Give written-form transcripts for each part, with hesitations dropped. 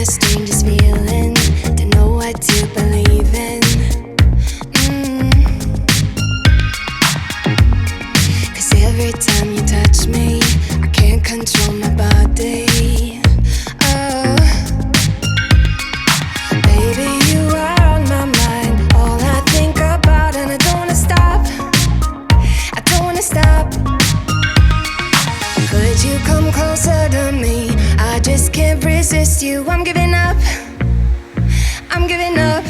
the strangest feeling to know what to believe in. Cause every time you touch me, I can't control my body. Oh, baby, you are on my mind, all I think about, and I don't wanna stop. I don't wanna stop. Could you come closer to me? I just can't resist you. I'm giving up. I'm giving up.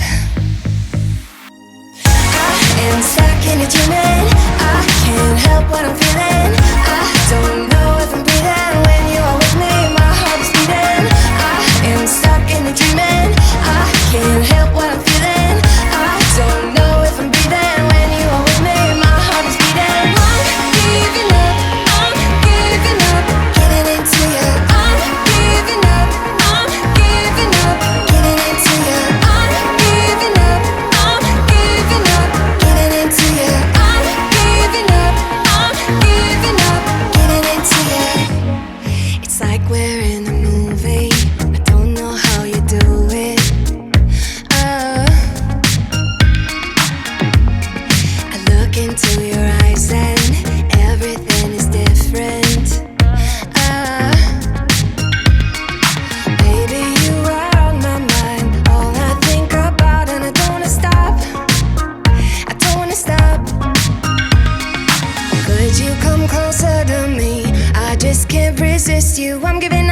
I am stuck in a dreaming. I can't help what I'm feeling. I don't know if I'm breathing when you are with me. My heart is beating. I am stuck in a dreaming. I can't help what I'm feeling. I don't know if I'm breathing when you are with me. My heart is beating. I'm giving up. I'm giving up. Getting into you. I'm giving up. I'm giving up. Getting into you. I'm giving up. I'm giving up. Getting into you. I'm giving up. I'm giving up. Getting into you. It's like we're in a movie. I don't know how you do it. I look into your eyes and everything is different. Baby, you are on my mind, all I think about, and I don't wanna stop. I don't wanna stop. Could you come closer to me? I just can't resist you. I'm giving